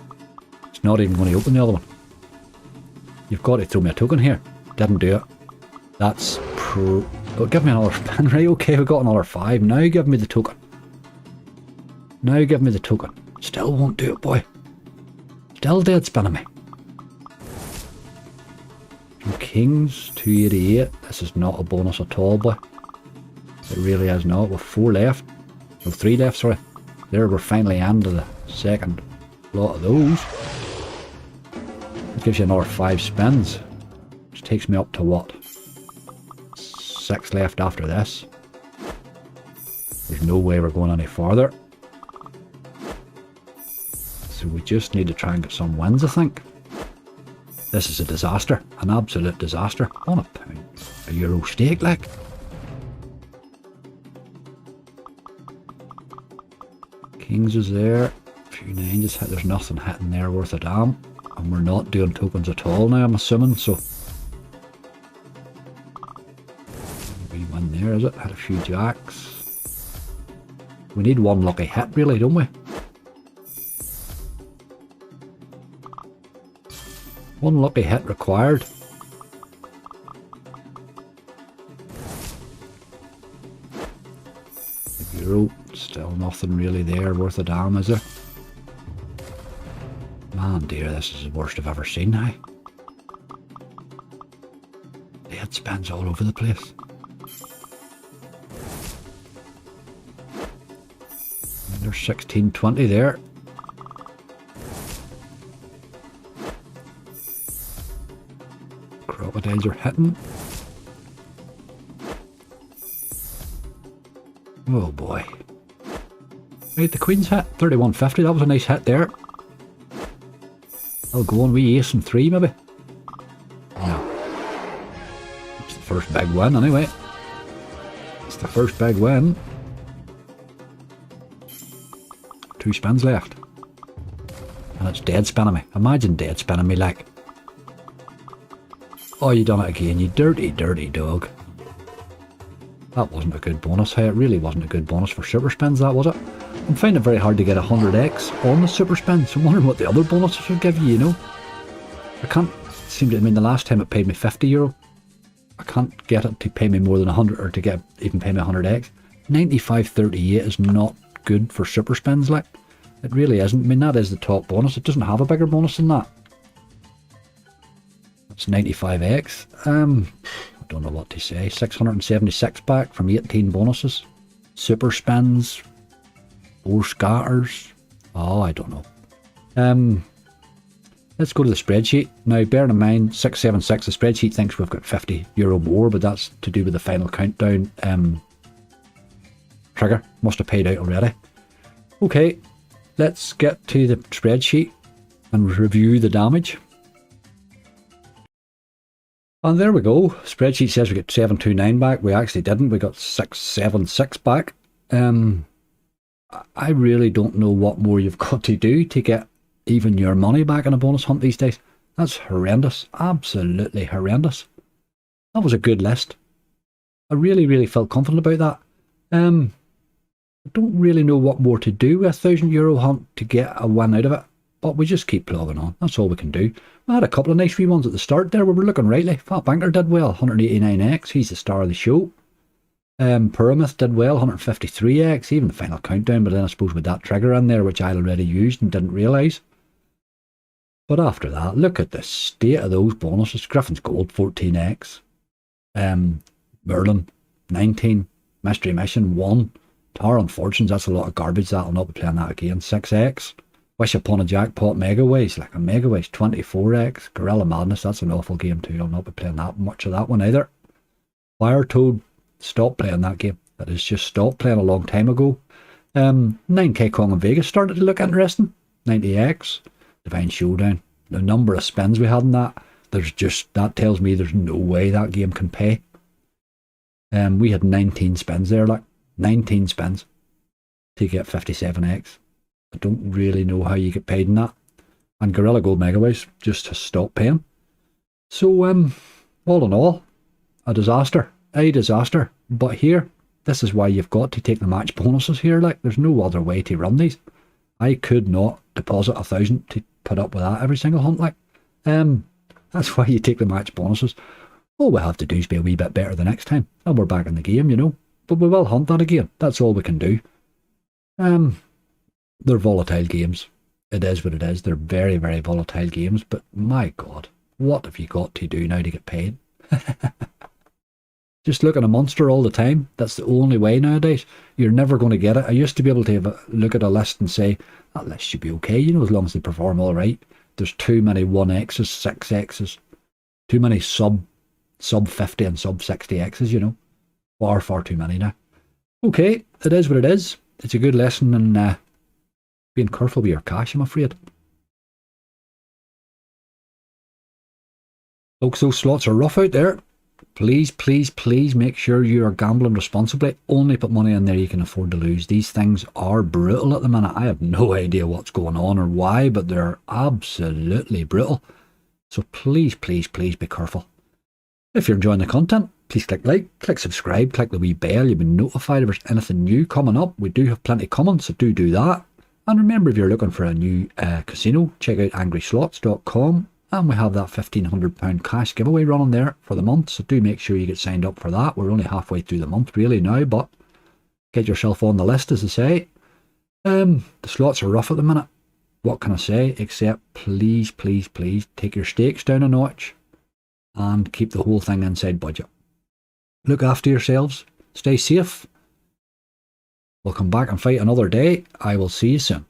It's not even going to open the other one. You've got to throw me a token here. Didn't do it. That's pro... Oh, give me another spin, right? Okay, we got another 5. Now give me the token. Now give me the token. Still won't do it, boy. Still dead spinning me. 2 kings, 288. This is not a bonus at all, boy. It really is not. With 4 left. No, 3 left, sorry. There, we're finally into the second lot of those. That gives you another 5 spins. Which takes me up to what? 6 left after this. There's no way we're going any farther. So we just need to try and get some wins, I think. This is a disaster. An absolute disaster. £1. A euro stake, like. Kings is there. A few nines is hit. There's nothing hitting there worth a damn. And we're not doing tokens at all now, I'm assuming, so. We win there, is it? Had a few jacks. We need one lucky hit, really, don't we? One lucky hit required. The euro, still nothing really there worth a damn, is there? Man dear, this is the worst I've ever seen now. Dead spins all over the place. And there's 1620 there. Crocodiles are hitting. Oh boy. Right, the Queen's hit. 3150, that was a nice hit there. I'll go on wee ace and 3 maybe. No. It's the first big win anyway. It's the first big win. 2 spins left. And it's dead spinning me. Imagine dead spinning me like. Oh, you done it again, you dirty, dirty dog. That wasn't a good bonus. Hey, it really wasn't a good bonus for super spins, that was it? I'm finding it very hard to get 100x on the super spins. I'm wondering what the other bonuses would give you, you know? I can't seem to, I mean, the last time it paid me €50. I can't get it to pay me more than 100 or to get even pay me 100x. 95.38 is not good for super spins, like. It really isn't. I mean, that is the top bonus. It doesn't have a bigger bonus than that. It's 95x. I don't know what to say. 676 back from 18 bonuses. Super spins. 4 scatters. Oh, I don't know. Let's go to the spreadsheet. Now, bearing in mind, 676, the spreadsheet thinks we've got €50 more, but that's to do with the final countdown trigger. Must have paid out already. Okay, let's get to the spreadsheet and review the damage. And there we go. Spreadsheet says we got 729 back. We actually didn't. We got 676 back. I really don't know what more you've got to do to get even your money back in a bonus hunt these days. That's horrendous. Absolutely horrendous. That was a good list. I really felt confident about that. I don't really know what more to do with a €1,000 hunt to get a win out of it. But we just keep plogging on. That's all we can do. We had a couple of nice wee ones at the start there where we're looking rightly. Fat Banker did well, 189x. He's the star of the show. Pyramyth did well, 153x. Even the final countdown, but then I suppose with that trigger in there, which I already used and didn't realise. But after that, look at the state of those bonuses. Griffin's Gold, 14x. Merlin, 19. Mystery Mission, 1. Tower on Fortunes, that's a lot of garbage. That'll not be playing that again. 6x. Wish Upon a Jackpot, Megaways, like a Megaways, 24x. Gorilla Madness, that's an awful game too. I'll not be playing that much of that one either. Fire Toad, stop playing that game. That is just stopped playing a long time ago. 9k Kong in Vegas started to look interesting. 90x. Divine Showdown. The number of spins we had in that, that tells me there's no way that game can pay. We had 19 spins there, like 19 spins to get 57x. I don't really know how you get paid in that. And Gorilla Gold Megaways just has stopped paying. So, all in all, a disaster. A disaster. But here, this is why you've got to take the match bonuses here. Like, there's no other way to run these. I could not deposit 1,000 to put up with that every single hunt. Like, that's why you take the match bonuses. All we have to do is be a wee bit better the next time. And we're back in the game, you know. But we will hunt that again. That's all we can do. They're volatile games. It is what it is. They're very volatile games. But my God, what have you got to do now to get paid? Just look at a monster all the time. That's the only way nowadays. You're never going to get it. I used to be able to have look at a list and say, that list should be okay, you know, as long as they perform all right. There's too many 1x's, 6x's. Too many sub 50 and sub 60x's, you know. Far too many now. Okay, it is what it is. It's a good lesson in being careful with your cash, I'm afraid. Folks, those slots are rough out there. Please, please, please make sure you are gambling responsibly. Only put money in there you can afford to lose. These things are brutal at the minute. I have no idea what's going on or why, but they're absolutely brutal. So please, please, please be careful. If you're enjoying the content, please click like, click subscribe, click the wee bell. You'll be notified if there's anything new coming up. We do have plenty coming, so do that. And remember, if you're looking for a new casino, check out angryslots.com. And we have that £1,500 cash giveaway running there for the month. So do make sure you get signed up for that. We're only halfway through the month really now, but get yourself on the list, as I say. The slots are rough at the minute. What can I say? Except please, please, please take your stakes down a notch and keep the whole thing inside budget. Look after yourselves. Stay safe. We'll come back and fight another day. I will see you soon.